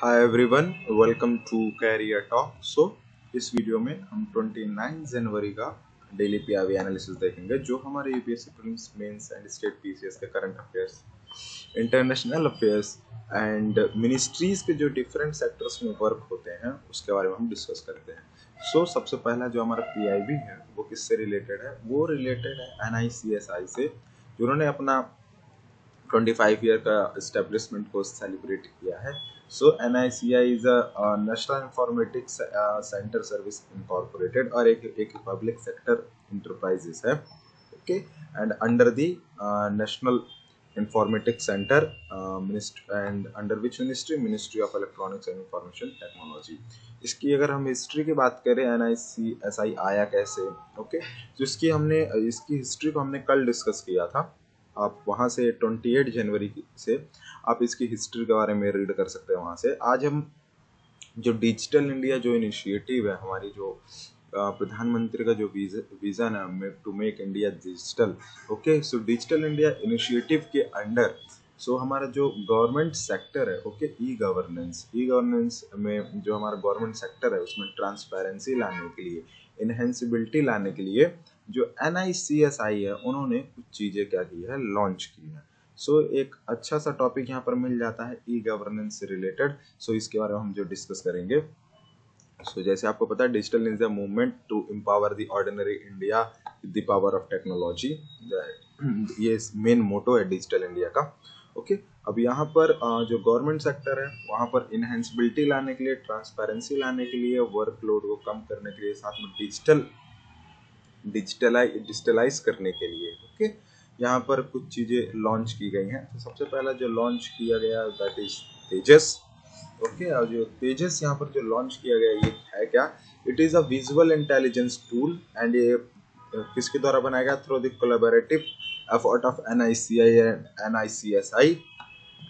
Hi everyone, welcome to career talk. इस video में हम 29 जनवरी का डेली पीआईबी एनालिसिस देखेंगे, जो हमारे UPSC prelims, mains and state PCS के current affairs, international affairs and ministries के जो डिफरेंट सेक्टर्स में वर्क होते हैं उसके बारे में हम डिस्कस करते हैं। सबसे पहला जो हमारा पीआईबी है वो किससे रिलेटेड है? वो रिलेटेड है एनआईसीएसआई से, जिन्होंने अपना 25 ईयर का एस्टेब्लिशमेंट को सेलिब्रेट किया है। NICI is a national informatics centre service incorporated और एक पब्लिक सेक्टर इंटरप्राइजेस है। Okay, and under the national informatics centre and under which ministry of electronics and information technology. इसकी अगर हम हिस्ट्री की बात करें, NICSI आया कैसे? ओके, तो इसकी हिस्ट्री को हमने कल डिस्कस किया था। आप वहाँ से 28 जनवरी से आप इसकी हिस्ट्री के बारे में रीड कर सकते हैं वहाँ से। आज हम जो डिजिटल इंडिया जो इनिशिएटिव है, हमारी जो प्रधानमंत्री का जो विजन है to make India digital, okay, digital India initiative के अंडर हमारा जो गवर्नमेंट सेक्टर है, ओके, ई गवर्नेंस में जो हमारा गवर्नमेंट सेक्टर है उसमें ट्रांसपेरेंसी लाने के लिए, इनहेंसिबिलिटी लाने के लिए जो NICSI है उन्होंने कुछ चीजें क्या की है, लॉन्च की है। एक अच्छा सा टॉपिक यहाँ पर मिल जाता है ई गवर्नेंस से रिलेटेड। इसके बारे में हम जो डिस्कस करेंगे। जैसे आपको पता है, digital India movement to empower the ordinary India with the power of technology, ये मेन मोटो है डिजिटल इंडिया का। ओके, अब यहाँ पर जो गवर्नमेंट सेक्टर है वहाँ पर इनहेंसिबिलिटी लाने के लिए, ट्रांसपेरेंसी लाने के लिए, वर्कलोड को कम करने के लिए, साथ में डिजिटलाइज करने के लिए, ओके, यहाँ पर कुछ चीजें लॉन्च की गई हैं। सबसे पहला जो लॉन्च किया गया दैट इज तेजस। ओके, और जो तेजस यहाँ पर जो लॉन्च किया गया ये है क्या? It is a visual intelligence tool and ये किसके द्वारा बनाया गया? Through the collaborative effort of NICI and NICSI,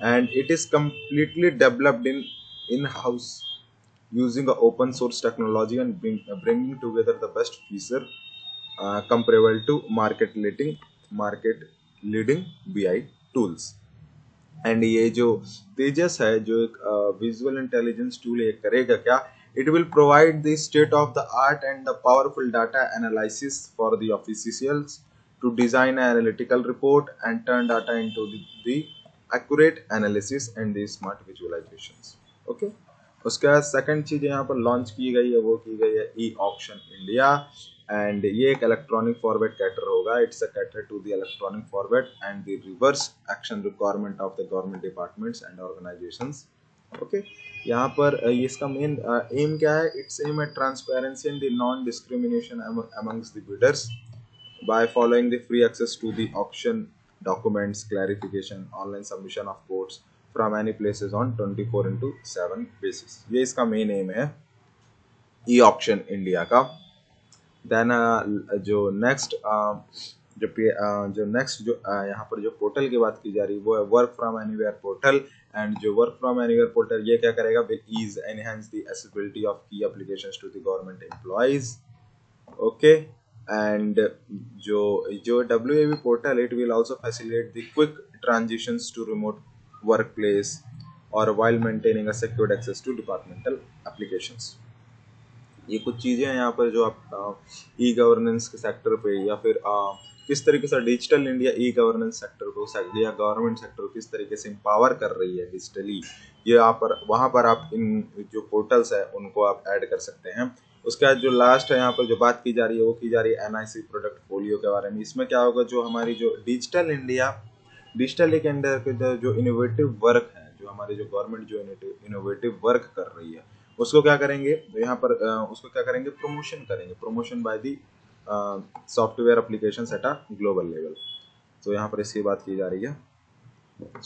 and it is completely developed in house using a open source technology and bringing together the best feature comparable to market leading BI tools। And ये जो तेजस है, जो एक visual intelligence tool है, करेगा क्या? It will provide the state of the art and the powerful data analysis for the officials to design analytical report and turn data into the accurate analysis and the smart visualisations. Okay, उसके बाद second चीज यहाँ पर launch की गई है, वो की गई है ई ऑक्शन इंडिया, एंड ये एक इलेक्ट्रॉनिक फॉरवर्ड कैटर होगा। It's a cater to the electronic forward and the reverse auction requirement of the government departments and organisations. Okay, यहाँ पर इसका मेन एम क्या है? It's aim at transparency and the non discrimination amongst the bidders by following the free access to the auction documents, clarification, online submission of quotes from any places on 24/7 basis। ये इसका main M है e auction India का। Then जो next जो यहाँ पर जो portal की बात की जा रही है वो है work from anywhere portal. And जो वर्क फ्रॉम एनीवेयर पोर्टल ये क्या करेगा? Will is enhance the accessibility of key applications to the government employees. Okay, and जो WAV portal, it will also facilitate the quick transitions to remote workplace और while maintaining a secured access to departmental applications. ये कुछ चीजें हैं यहाँ पर जो आप ई गवर्नेंस के सेक्टर पे, या फिर किस तरीके से digital India e governance sector को या गवर्नमेंट सेक्टर को किस तरीके से एम्पावर कर रही है डिजिटली, ये यहाँ पर वहाँ पर आप इन जो पोर्टल्स है उनको आप ऐड कर सकते हैं। उसके बाद जो लास्ट है यहाँ पर जो बात की जा रही है वो की जा रही है NIC प्रोडक्ट फोलियो के बारे में। इसमें क्या होगा? जो हमारी जो डिजिटल के अंदर के जो इनोवेटिव वर्क है, जो हमारी जो गवर्नमेंट जो इनोवेटिव वर्क कर रही है उसको क्या करेंगे? यहाँ पर उसको क्या करेंगे? Promotion by the software application at a global level. यहाँ पर इसकी बात की जा रही है।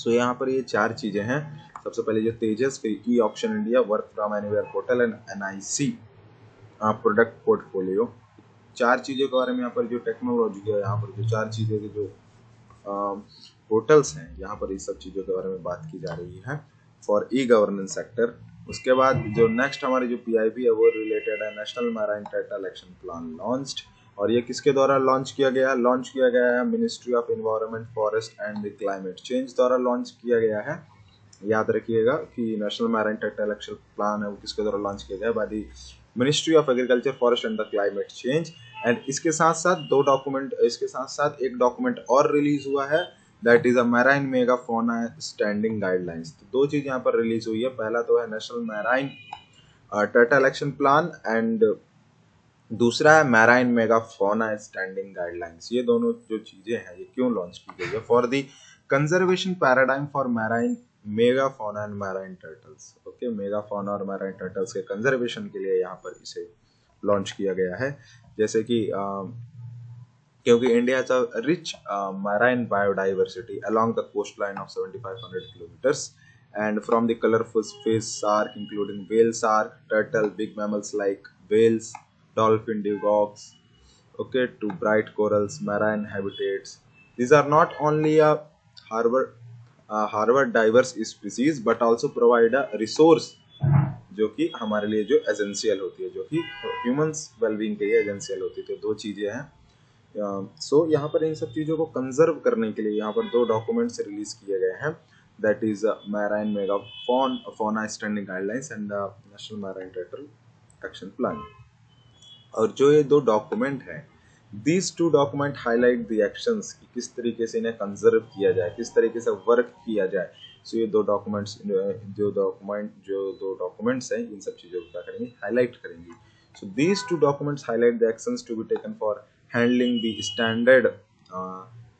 यहाँ पर ये चार चीजें हैं। सबसे पहले जो तेजस, फिर e auction India, work from anywhere portal and NIC product portfolio. चार चीजों के बारे में यहाँ पर जो टेक्नोलॉजी है, यहाँ पर जो चार चीजें के जो पोर्टल्स हैं, यहाँ पर इस सब चीजों के बारे में बात की जा रही है फॉर ई गवर्नेंस सेक्टर। उसके बाद जो नेक्स्ट हमारी जो PIB है वो रिलेटेड है national marine title action plan launched, और ये किसके द्वारा लॉन्च किया गया है? लॉन्च किया गया है ministry of environment, forest and the climate change द्वारा लॉन्च किया गया है। याद रखिएगा कि national marine textile action plan है वो किसके द्वारा लॉन्च किया गया, by the ministry of agriculture, forest and the climate change. And इसके साथ साथ एक डॉक्यूमेंट और रिलीज हुआ है, that is a marine megafauna standing guidelines. तो दो चीज यहाँ पर रिलीज हुई है, पहला तो है national marine textile action plan and दूसरा है मैराइन मेगाफोना स्टैंडिंग गाइडलाइंस। ये दोनों जो चीजें हैं ये क्यों लॉन्च की गई है, for the conservation paradigm for marine megafauna and marine turtles. Okay, megafauna और मैराइन टर्टल्स के कंजर्वेशन के लिए यहाँ पर इसे लॉन्च किया गया है। जैसे कि क्योंकि India has a rich marine biodiversity along the coastline of 7500 kilometers and from the colorful fish shark including whale shark, turtle, big mammals like whales, dolphin, dugongs, okay, to bright corals, marine habitats. These are not only a harbor diverse species but also provide a resource जो कि हमारे लिए जो essential होती है, जो कि humans wellbeing के लिए एसेंशियल होती है। तो दो चीजें हैं। सो यहाँ पर इन सब चीज़ों को कंजर्व करने के लिए यहाँ पर दो डॉक्यूमेंट्स रिलीज किए गए हैं, that is marine megafauna standing guidelines and national marine textile action plan. और जो ये दो डॉक्यूमेंट हैं, these two document highlight the actions कि किस तरीके से इन्हें कंजर्व किया जाए, किस तरीके से वर्क किया जाए। सो ये दो डॉक्यूमेंट्स हैं, इन सब चीज़ों को क्या करेंगे, हाईलाइट करेंगे। So these two documents highlight the actions to be taken for handling the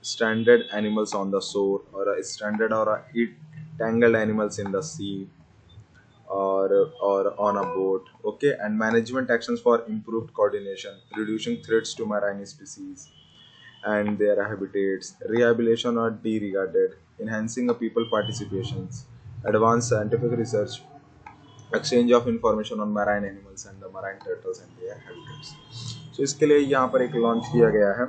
standard animals on the shore or stranded or tangled animals in the sea or on a boat, okay, and management actions for improved coordination, reducing threats to marine species and their habitats, rehabilitation or deregarded, enhancing a people participations, advanced scientific research, exchange of information on marine animals and the marine turtles and their habitats. So इसके लिए यहाँ पर एक launch किया गया है।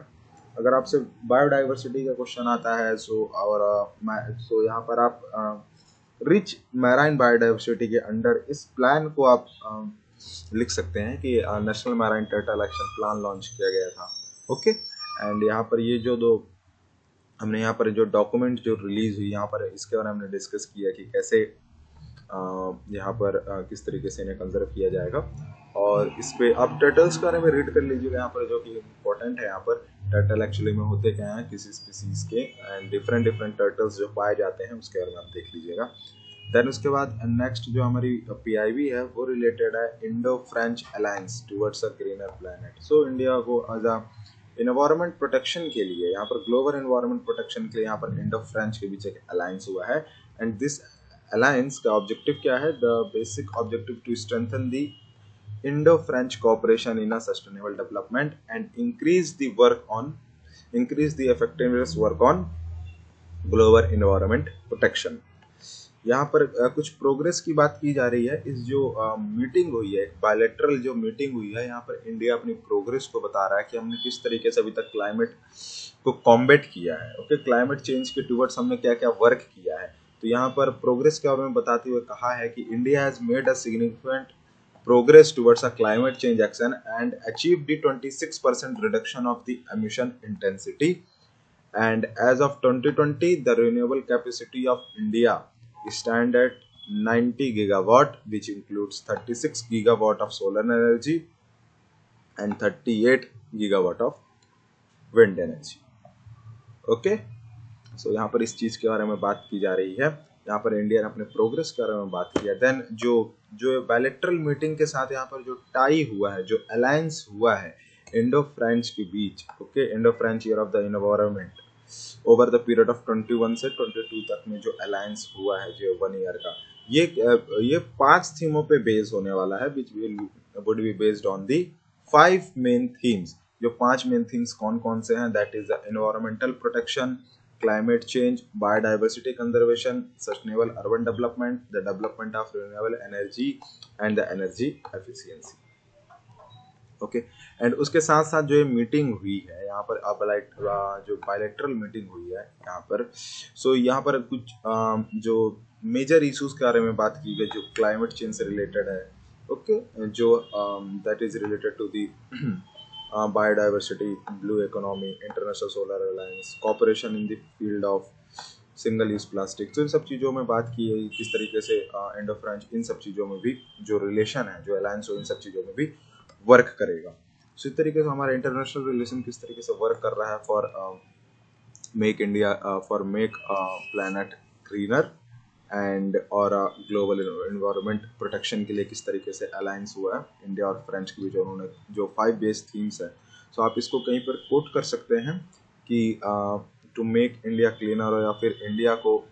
अगर आपसे बायोडाइवर्सिटी का क्वेश्चन आता है सो यहाँ पर आप रिच मैराइन बायोडाइवर्सिटी के अंडर इस प्लान को आप लिख सकते हैं कि national marine turtle action plan launch किया गया था। ओके, एंड यहाँ पर ये जो दो हमने यहाँ पर जो डॉक्यूमेंट जो रिलीज हुई यहाँ पर इसके बारे में हमने डिस्कस किया कि कैसे यहाँ पर किस तरीके से इन्हें कंजर्व किया जाएगा। और इस पे आप टर्टल्स के बारे में रीड कर लीजिएगा यहाँ पर, जो कि इम्पोर्टेंट है। यहाँ पर टर्टल एक्चुअली में होते क्या हैं, किसी स्पीसीज के एंड डिफरेंट टर्टल्स जो पाए जाते हैं उसके बारे में आप देख लीजिएगा। देन उसके बाद नेक्स्ट जो हमारी PIB है वो रिलेटेड है Indo French alliance towards a greener planet. So India को एज अ इन्वायरमेंट प्रोटेक्शन के लिए यहाँ पर ग्लोबल इन्वायरमेंट प्रोटेक्शन के लिए यहाँ पर इंडो फ्रेंच के बीच एक अलायंस हुआ है। एंड दिस अलायंस का ऑब्जेक्टिव क्या है, the basic objective to strengthen the Indo-French cooperation in a sustainable development and increase the effectiveness work on global environment protection। यहाँ पर कुछ प्रोग्रेस की बात की जा रही है। इस जो मीटिंग हुई है, बायलैटरल जो मीटिंग हुई है, यहाँ पर इंडिया अपनी प्रोग्रेस को बता रहा है कि हमने किस तरीके से अभी तक क्लाइमेट को कॉम्बैट किया है। ओके, क्लाइमेट चेंज के टुवर्ड्स हमने क्या क्या वर्क किया है। तो यहाँ पर प्रोग्रेस के बारे में बताते हुए कहा है कि India has made a significant progress towards a climate change action and achieved the 26% reduction of the emission intensity. And as of 2020, the renewable capacity of India stand at 90 gigawatt, which includes 36 gigawatt of solar energy and 38 gigawatt of wind energy. Okay, so यहाँ पर इस चीज के बारे में बात की जा रही है। यहाँ पर इंडिया ने अपने प्रोग्रेस के बारे में बात किया। देन जो बायलैटरल मीटिंग के साथ यहाँ पर जो टाई हुआ है, जो अलायंस हुआ है इंडो फ्रेंच के बीच, okay, Indo French year of the environment, over the period of 21 से 22 तक में जो अलायंस हुआ है जो 1 ईयर का, ये 5 थीमों पे बेस होने वाला है, which would be based on the 5 main themes. जो 5 मेन थीम्स कौन कौन से हैं, that is the environmental protection, climate change, biodiversity conservation, sustainable urban development, the development of renewable energy and the energy efficiency। Okay, and उसके साथ साथ जो ये मीटिंग हुई है यहाँ पर जो बायलैटरल मीटिंग हुई है यहाँ पर, सो यहाँ पर कुछ जो मेजर इश्यूज के बारे में बात की गई जो क्लाइमेट चेंज से रिलेटेड है। ओके, जो that is related to the biodiversity, blue economy, international solar alliance, cooperation in the field of single use plastic. तो इन सब चीज़ों में बात की है किस तरीके से इंडो फ्रेंच इन सब चीज़ों में भी जो रिलेशन है, जो अलायंस हो, इन सब चीज़ों में भी वर्क करेगा। तो इस तरीके से हमारा इंटरनेशनल रिलेशन किस तरीके से वर्क कर रहा है for make India, for make planet greener and और ग्लोबल इन्वायरमेंट प्रोटेक्शन के लिए किस तरीके से अलायंस हुआ है इंडिया और फ्रेंच के बीच। उन्होंने जो 5 बेस थीम्स है, सो आप इसको कहीं पर कोट कर सकते हैं कि टू मेक इंडिया क्लीनर, या फिर इंडिया को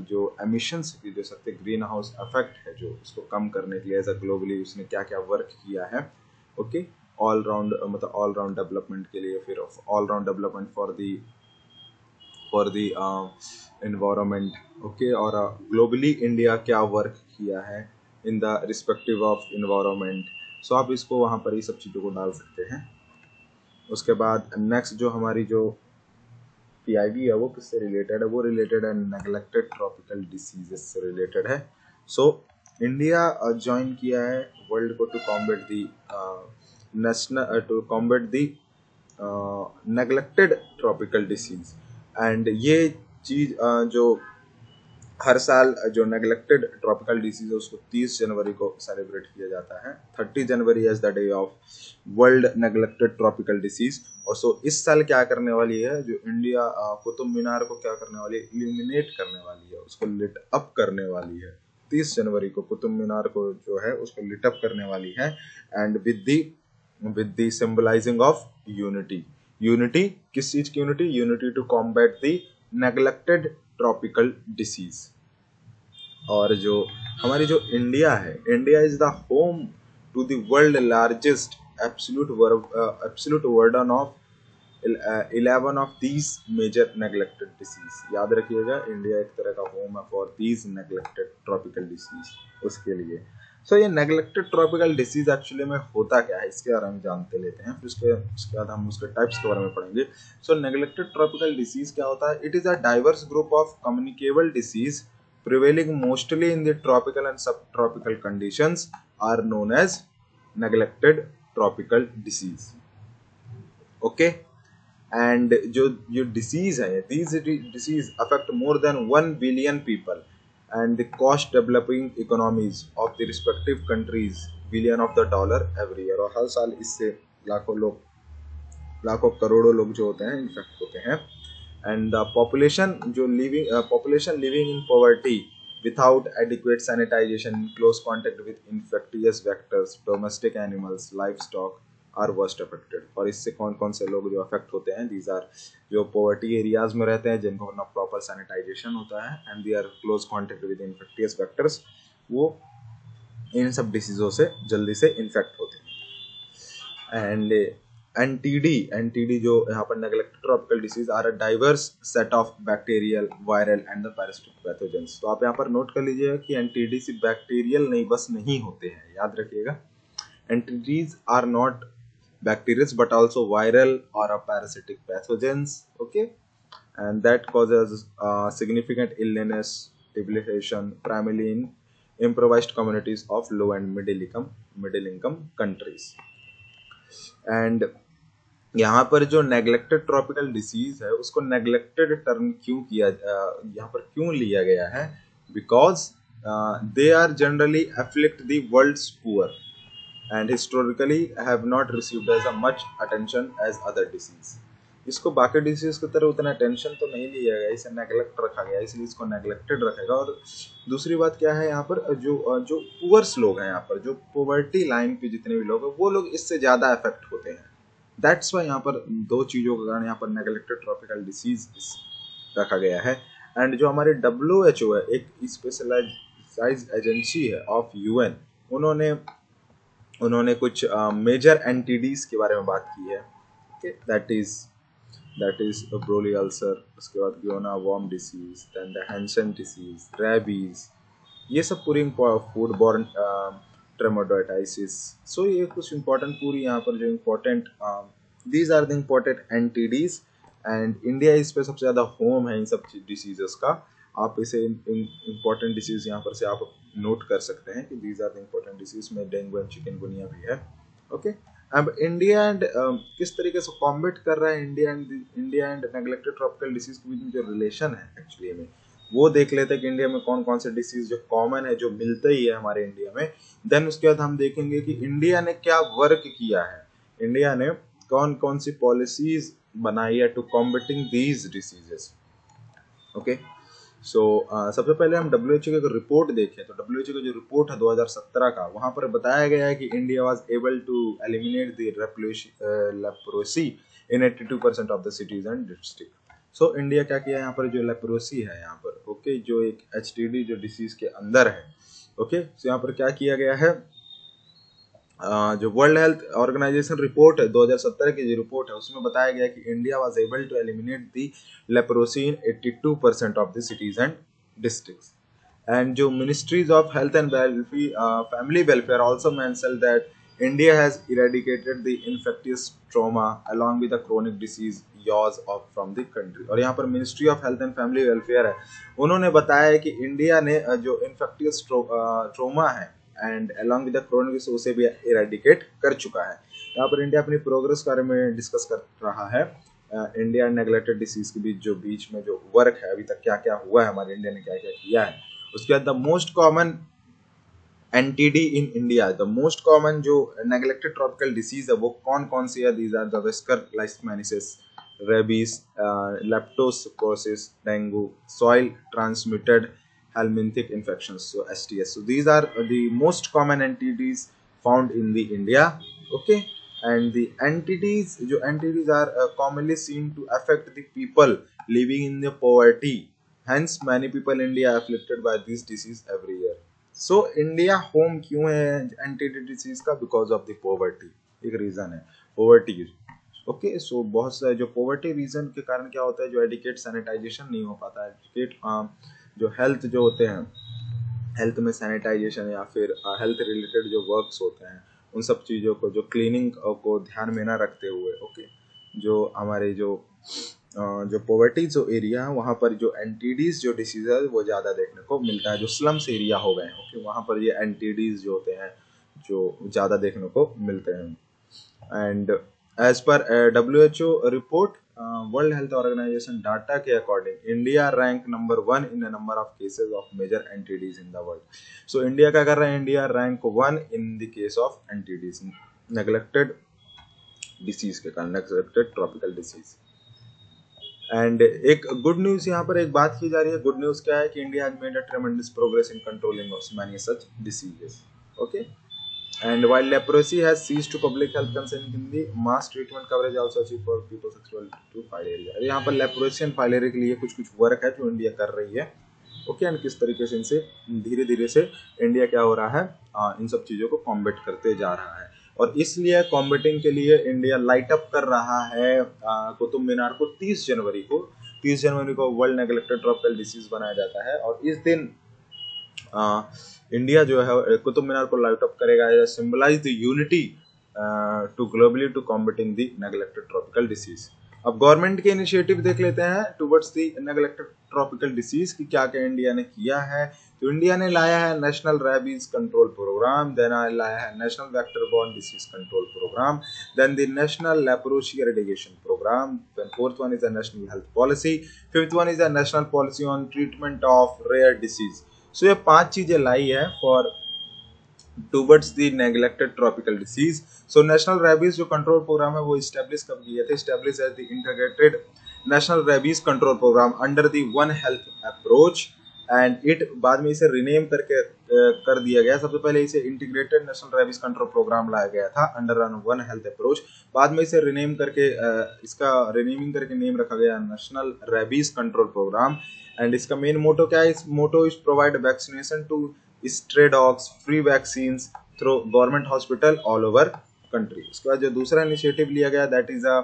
जो एमिशंस दे सकते, ग्रीन हाउस इफेक्ट है जो, उसको कम करने के लिए एज अ ग्लोबली उसने क्या क्या वर्क किया है। ओके, ऑल राउंड मतलब ऑल राउंड डेवलपमेंट के लिए, फिर all round development for the environment. Okay, और ग्लोबली इंडिया क्या वर्क किया है in the respective of environment. So आप इसको वहाँ पर ही सब चीज़ों को डाल सकते हैं। उसके बाद नेक्स्ट जो हमारी जो PIV है वो किससे रिलेटेड है, वो रिलेटेड है नेग्लेक्टेड ट्रॉपिकल डिसीजेस से रिलेटेड है। सो इंडिया ज्वाइन किया है वर्ल्ड को to combat the neglected tropical disease. And ये चीज जो हर साल जो नेग्लेक्टेड ट्रॉपिकल डिसीज है उसको 30 जनवरी को सेलिब्रेट किया जाता है। 30 January as the day of world neglected tropical disease. और सो इस साल क्या करने वाली है, जो इंडिया कुतुब मीनार को क्या करने वाली है, इल्यूमिनेट करने वाली है, उसको लिट अप करने वाली है। 30 जनवरी को कुतुब मीनार को जो है उसको लिट अप करने वाली है। And with the symbolising of unity. Unity किस चीज की unity? Unity to combat the neglected tropical disease. और जो हमारी जो इंडिया है, India is the home to the world largest absolute burden of 11 of these major neglected disease. याद रखिएगा, इंडिया एक तरह का होम है for these neglected tropical disease. उसके लिए सो ये नेग्लेक्टेड ट्रॉपिकल डिसीज एक्चुअली में होता क्या है, इसके बारे में जानते लेते हैं। फिर उसके बाद हम उसके टाइप्स के बारे में पढ़ेंगे। सो नेग्लेक्टेड ट्रॉपिकल डिसीज क्या होता है? It is a diverse group of communicable disease prevailing mostly in the tropical and subtropical conditions are known as neglected tropical disease. Okay, and जो disease है, these disease affect more than 1 billion people and the cost developing economies of the respective countries billion of the dollar every year। और हर साल इससे लाखों करोड़ों लोग जो होते हैं इन्फेक्ट होते हैं। And the population living in poverty without adequate sanitation, in close contact with infectious vectors, domestic animals, livestock are worst affected। और इससे कौन कौन से लोग जो अफेक्ट होते हैं? These are जो poverty areas में रहते हैं, जिनको ना proper sanitation होता है, and they are close contact with infectious vectors, वो इन सब डिसीजों से जल्दी से इन्फेक्ट होते हैं। एंड NTD जो यहाँ पर neglected tropical disease are a diverse set of bacterial, viral and the parasitic pathogens. तो आप यहाँ पर नोट कर लीजिएगा कि NTD सिर्फ बैक्टीरियल नहीं बस नहीं होते हैं, याद रखिएगा। NTDs are not bacterials but also viral और parasitic pathogens. Okay, and that causes significant illness, debilitation primarily in impoverished communities of low and middle income countries। And यहाँ पर जो नेग्लेक्टेड ट्रॉपिकल डिसीज है उसको नेग्लेक्टेड टर्म क्यों किया, यहाँ पर क्यों लिया गया है? Because they are generally afflict the world's poor and historically have not received as a much attention as other disease. इसको बाकी डिसीज की तरह उतना अटेंशन तो नहीं लिया गया, इसे नेग्लेक्ट रखा गया, इसलिए इसको नेग्लेक्टेड रखेगा। और दूसरी बात क्या है, यहाँ पर जो पुअर्स लोग हैं, यहाँ पर जो पॉवर्टी लाइन पे जितने भी लोग हैं वो लोग इससे ज्यादा अफेक्ट होते हैं। दैट्स वाई यहाँ पर दो चीजों के कारण यहाँ पर नेग्लेक्टेड ट्रॉपिकल डिसीज रखा गया है। एंड जो हमारे WHO है, एक स्पेशलाइज्ड एजेंसी है ऑफ UN, उन्होंने कुछ मेजर NTDs के बारे में बात की है। दैट इज ब्रोली अल्सर, उसके बाद Guinea worm disease, then the Hansen disease, rabies, ये सब पूरी फूड बॉर्न ट्रेमोडोटाइसिस। सो ये कुछ इंपॉर्टेंट पूरी यहाँ पर जो important these are the important NTDs। And India इस पे सबसे ज़्यादा होम है इन सब डिसीजेस का। आप इसे इम्पोर्टेंट डिसीज यहाँ पर से आप नोट कर सकते हैं कि these are the important disease में डेंगू एंड चिकनगुनिया भी है। ओके, अब इंडिया एंड किस तरीके से कॉम्बेट कर रहा है India and neglected tropical disease के बीच में जो रिलेशन है एक्चुअली में, वो देख लेते हैं कि इंडिया में कौन कौन से डिसीज जो कॉमन है, जो मिलते ही है हमारे इंडिया में। देन उसके बाद हम देखेंगे कि इंडिया ने क्या वर्क किया है, इंडिया ने कौन कौन सी पॉलिसीज बनाई है to combating these diseases. Okay, so सबसे पहले हम WHO की अगर रिपोर्ट देखें तो WHO का जो रिपोर्ट है 2017 का, वहां पर बताया गया है कि India was able to eliminate the leprosy in 82% of the cities and district. So India क्या किया यहाँ पर, जो लेप्रोसी है यहाँ पर, ओके, जो एक HTD जो डिसीज के अंदर है, ओके, सो यहाँ पर क्या किया गया है, जो वर्ल्ड हेल्थ ऑर्गेनाइजेशन रिपोर्ट है 2017 की जो रिपोर्ट है, उसमें बताया गया कि India was able to eliminate the leprosy in 82% of the cities and districts. And जो ministries of health and family welfare also mention that India has eradicated the infectious trauma along with the chronic disease yaws off from the country. और यहाँ पर ministry of health and family welfare है, उन्होंने बताया है कि India ने जो इन्फेक्टियस ट्रॉमा है and along with the chronic disease उसे भी इरेडिकेट कर चुका है। यहाँ पर इंडिया अपनी प्रोग्रेस के बारे में डिस्कस कर रहा है, इंडिया एंड नेग्लेक्टेड डिसीज के बीच में जो वर्क है अभी तक क्या क्या हुआ है, हमारे इंडिया ने क्या क्या किया है। उसके बाद the most common NTD in India, the most common जो नेग्लेक्टेड ट्रॉपिकल डिसीज है वो कौन कौन सी है, these are the visceral leishmaniasis, rabies, leptospirosis, dengue, soil transmitted helminthic infections, so STS. So these are the most common NTDs found in the India. Okay, and the NTDs are commonly seen to affect the people living in the poverty. Hence many people in India are afflicted by this disease every year. So India home क्यों है NTD disease का? Because of the poverty. एक reason है poverty. Okay, सो बहुत सारे जो poverty reason के कारण क्या होता है, जो एडिकेट सैनिटाइजेशन नहीं हो पाता है, एडिकेट जो हेल्थ जो होते हैं, हेल्थ में सैनिटाइजेशन या फिर हेल्थ रिलेटेड जो वर्क्स होते हैं, उन सब चीज़ों को, जो क्लीनिंग को ध्यान में ना रखते हुए, ओके, जो हमारे जो पॉवर्टी जो एरिया है वहाँ पर जो NTDs जो डिसीज है वो ज़्यादा देखने को मिलता है। जो स्लम्स एरिया हो गए, ओके, वहाँ पर ये NTDs जो होते हैं जो ज़्यादा देखने को मिलते हैं। And as per WHO report, World Health Organization data के according, India rank number 1 in the number of cases of major NTDs in the world. So India क्या कर रहा है, India rank 1 in the case of NTDs, neglected disease के कारण, neglected tropical disease. And एक good news यहाँ पर एक बात की जा रही है, गुड न्यूज क्या है कि India has made a ट्रेमेंडस progress in controlling many such diseases. Okay, and while leprosy has ceased to public health concern in the mass treatment coverage also achieved for people sexual to filaria। यहाँ पर leprosy and filaria के लिए कुछ कुछ work है जो India कर रही है। ओके, एंड किस तरीके से इनसे धीरे धीरे से इंडिया क्या हो रहा है, इन सब चीज़ों को कॉम्बेट करते जा रहा है। और इसलिए कॉम्बेटिंग के लिए इंडिया लाइट अप कर रहा है कुतुब मीनार को 30 जनवरी को वर्ल्ड नेग्लेक्टेड ट्रॉपिकल डिसीज बनाया जाता है। और इस दिन इंडिया जो है कुतुब मीनार को लाइट अप करेगा, symbolise the unity to globally to combating the neglected tropical disease. अब गवर्नमेंट के इनिशिएटिव देख लेते हैं towards the neglected tropical disease की क्या क्या इंडिया ने किया है। तो इंडिया ने लाया है national rabies control programme, then लाया है national vector borne disease control programme, then the national leprosy eradication programme, then fourth one is the national health policy, fifth one is the national policy on treatment of rare disease. So ये 5 चीजें लाई है for towards the neglected tropical disease. So national rabies जो control programme है वो establish कब किए थे, establish as the integrated national rabies control programme under the one health approach, and it बाद में इसे रिनेम करके कर दिया गया। सबसे पहले इसे integrated national rabies control programme लाया गया था अंडर वन हेल्थ अप्रोच, बाद में इसे रिनेम करके इसका रिनेमिंग करके नेम रखा गया national rabies control programme. And इसका मेन मोटो क्या है, इस motto is provide vaccination to stray dogs, free vaccines through government hospital all over country. उसके बाद जो दूसरा इनिशिएटिव लिया गया that is a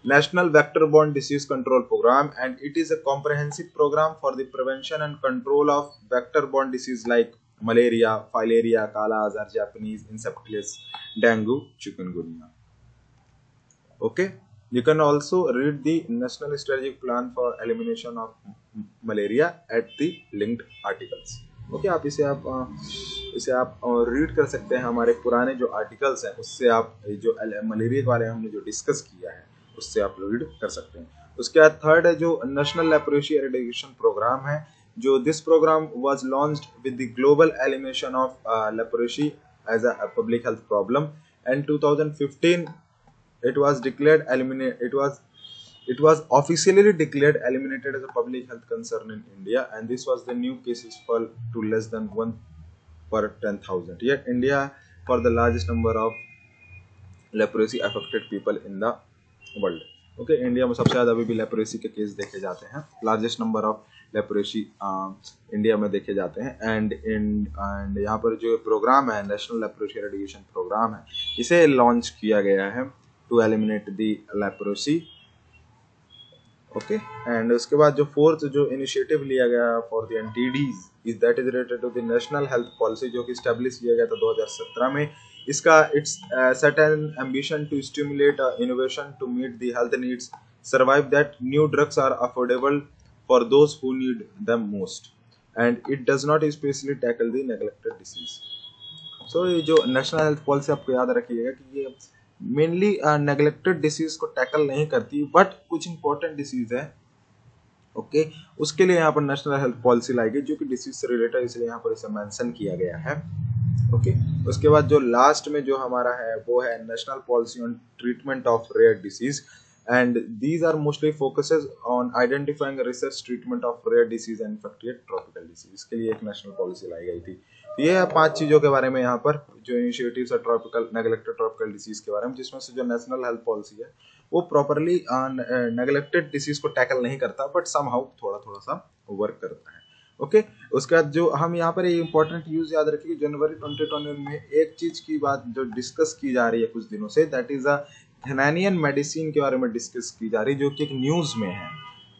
national vector borne disease control programme, and it is a comprehensive programme for the prevention and control of vector borne disease like malaria, filaria, kala azar, Japanese encephalitis, dengue, chikungunya. Okay, you can also read the National Strategic Plan for Elimination of Malaria at the linked articles. Okay, आप इसे आप इसे आप read कर सकते हैं। हमारे पुराने जो आर्टिकल्स हैं उससे आप जो मलेरिया के बारे में हमने जो डिस्कस किया है उससे आप रीड कर सकते हैं। उसके बाद थर्ड है जो नेशनल लेप्रोसी एरेडिकेशन प्रोग्राम है, जो this programme was launched with the global elimination of leprosy as a public health problem and 2015 it was declared it was officially declared eliminated as a public health concern in India, and this was the new cases fall to less than 1 per 10,000. Yet India for the largest number of leprosy affected people in the world. Okay, India में सबसे ज़्यादा अभी भी leprosy के case देखे जाते हैं, largest number of leprosy India में देखे जाते हैं। एंड यहाँ पर जो प्रोग्राम है नेशनल लेप्रोसी एरेडिकेशन प्रोग्राम है, इसे लॉन्च किया गया है to eliminate the leprosy. Okay, and उसके बाद जो फोर्थ जो इनिशिएटिव लिया गया for the NTDs is that is related to the national health policy, जो कि स्टैब्लिश किया गया था 2017 में। इसका it's set an ambition to stimulate innovation to meet the health needs, survive that new drugs are affordable for those who need them most, and it does not specially tackle the neglected disease. So ये जो national health policy आपको याद रखिएगा कि ये mainly neglected disease को tackle नहीं करती, बट कुछ इंपॉर्टेंट डिसीज है ओके उसके लिए यहाँ पर नेशनल हेल्थ पॉलिसी लाई गई जो कि डिसीज से रिलेटेड, इसलिए यहाँ पर इसे मेंशन किया गया है। ओके, उसके बाद जो लास्ट में जो हमारा है वो है national policy on treatment of rare disease, and these are mostly focuses on identifying research treatment of rare disease and infective tropical disease. इसके लिए एक नेशनल पॉलिसी लाई गई थी। ये है 5 चीजों के बारे में यहाँ पर जो इनिशिएटिव्स है ट्रॉपिकल नेग्लेक्टेड ट्रॉपिकल डिसीज के बारे में, जिसमें से जो नेशनल हेल्थ पॉलिसी है वो प्रॉपरली नेग्लेक्टेड डिसीज को टैकल नहीं करता, बट समहाउ थोड़ा थोड़ा सा वर्क करता है। ओके, उसके बाद जो हम यहाँ पर इंपॉर्टेंट यूज याद रखिए, जनवरी 2021 में एक चीज की बात जो डिस्कस की जा रही है कुछ दिनों से, दैट इज अ हेनानियन मेडिसिन के बारे में डिस्कस की जा रही है, जो कि एक न्यूज में है।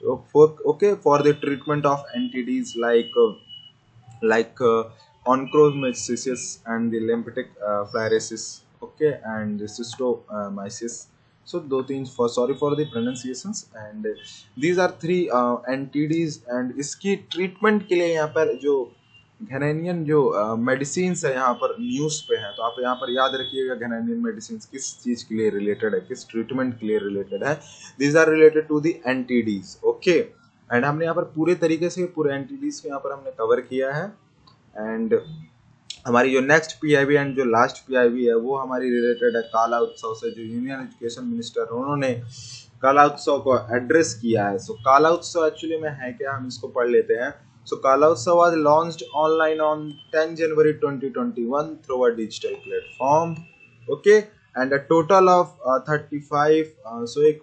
Okay, for the treatment of NTDs like onchromasis and the lymphatic filariasis, okay, and the schistosomiyces. So those things for sorry for the pronunciations, and these are 3 NTDs, and इसकी ट्रीटमेंट के लिए यहाँ पर जो घैनेनियन जो medicine है यहाँ पर न्यूज पे है, तो आप यहाँ पर याद रखिएगा घैनेनियन मेडिसिन किस चीज के लिए रिलेटेड है, किस ट्रीटमेंट के लिए रिलेटेड है। These are related to the NTDs. Okay, and हमने यहाँ पर पूरे तरीके से पूरे एंटीडीज को यहाँ पर हमने कवर किया है। एंड हमारी जो नेक्स्ट पीआईबी एंड जो लास्ट पीआईबी है वो हमारी रिलेटेड है काला उत्सव से, जो यूनियन एजुकेशन मिनिस्टर उन्होंने काला उत्सव को एड्रेस किया है। सो काला उत्सव एक्चुअली में है क्या, हम इसको पढ़ लेते हैं। सो काला उत्सव was launched online on 10 January 2021 through a digital platform. Okay, and a total of 35 सो एक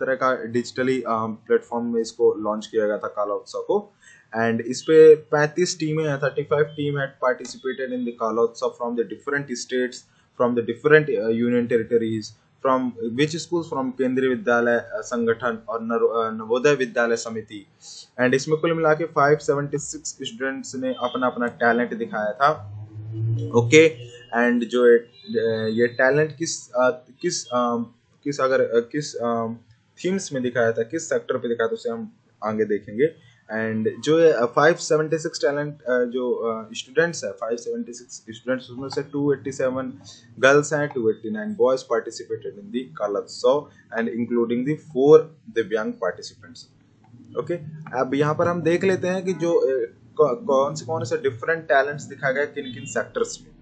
तरह का डिजिटली प्लेटफॉर्म में इसको लॉन्च किया गया था काला उत्सव को। एंड इस पे 35 टीमें हैं, 35 team had participated in the काला उत्सव from the different states, from the different union territories, from which schools, from केंद्रीय विद्यालय संगठन और नवोदय विद्यालय समिति। एंड इसमें कुल मिला के 576 स्टूडेंट्स ने अपना अपना टैलेंट दिखाया था। ओके, एंड जो ये टैलेंट किस थीम्स में दिखाया था, किस सेक्टर पे दिखाया था, उसे हम आगे देखेंगे। एंड जो 576 टैलेंट जो स्टूडेंट्स है, 576 स्टूडेंट्स, उसमें से 287 गर्ल्स हैं, 289 बॉयज पार्टिसिपेटेड इन दी काला उत्सव, एंड इंक्लूडिंग दी 4 दिव्यांग पार्टिसिपेंट्स। ओके, अब यहाँ पर हम देख लेते हैं कि जो कौन से डिफरेंट टैलेंट्स दिखाए गए किन किन सेक्टर्स में।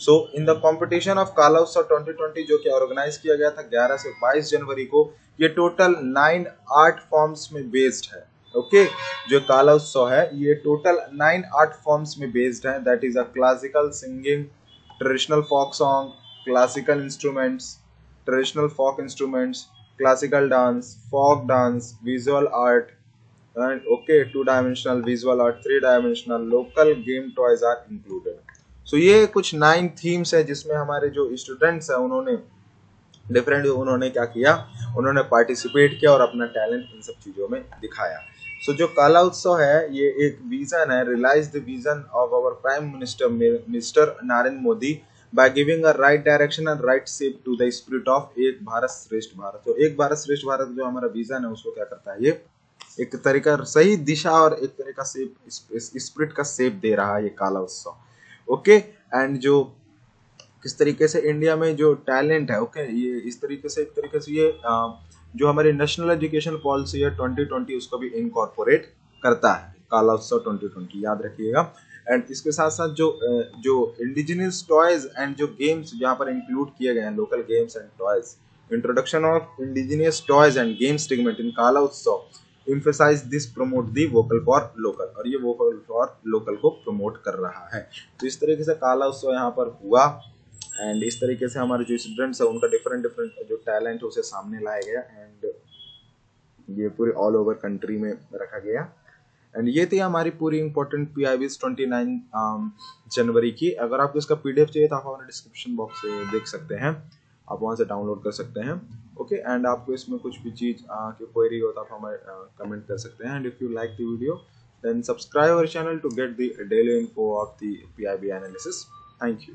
सो इन द कॉम्पिटिशन ऑफ काला उत्सव 2020 जो कि ऑर्गेनाइज किया गया था 11 से 22 जनवरी को, ये टोटल 9 आर्ट फॉर्म्स में बेस्ड है। ओके, जो काला उत्सव है ये टोटल 9 आर्ट फॉर्म्स में बेस्ड है, that is a classical singing, traditional folk song, classical instruments, traditional folk instruments, classical dance, folk dance, visual art, and okay 2-dimensional visual art, 3-dimensional, local game toys are included. So ये कुछ 9 themes है जिसमें हमारे जो students है उन्होंने different उन्होंने क्या किया, उन्होंने पार्टिसिपेट किया और अपना टैलेंट इन सब चीजों में दिखाया। सो जो काला उत्सव है ये एक विजन है, realise the vision of our prime minister Narendra Modi by giving a right direction and right shape to the spirit of एक भारत श्रेष्ठ भारत। तो एक भारत श्रेष्ठ भारत जो हमारा विजन है उसको क्या करता है, ये एक तरीका सही दिशा और एक तरह का शेप स्पिरिट का शेप दे रहा है ये काला उत्सव। ओके, एंड जो किस तरीके से इंडिया में जो टैलेंट है, ओके, ये इस तरीके से एक तरीके से ये जो हमारी नेशनल एजुकेशन पॉलिसी है 2020 उसको भी इनकॉर्पोरेट करता है, काला उत्सव 2020, याद रखिएगा। एंड इसके साथ साथ जो इंडिजिनियस टॉयज एंड जो गेम्स यहाँ पर इंक्लूड किए गए हैं, local games and toys, introduction of indigenous toys and games segment in काला उत्सव emphasize this promote the vocal for local, और ये vocal for local को प्रमोट कर रहा है। तो इस तरीके से काला उत्सव यहाँ पर हुआ एंड इस तरीके से हमारे जो स्टूडेंट्स है उनका डिफरेंट डिफरेंट जो टैलेंट है उसे सामने लाया गया एंड ये पूरे ऑल ओवर कंट्री में रखा गया। एंड ये थी हमारी पूरी इंपॉर्टेंट PIBs 29 जनवरी की। अगर आपको इसका PDF चाहिए तो आप हमारे डिस्क्रिप्शन बॉक्स से देख सकते हैं, आप वहाँ से डाउनलोड कर सकते हैं, ओके। एंड आपको इसमें कुछ भी चीज़ की क्वेरी हो तो आप हमें कमेंट कर सकते हैं। And if you like the video then subscribe our channel to get the daily info of the PIB analysis. Thank you.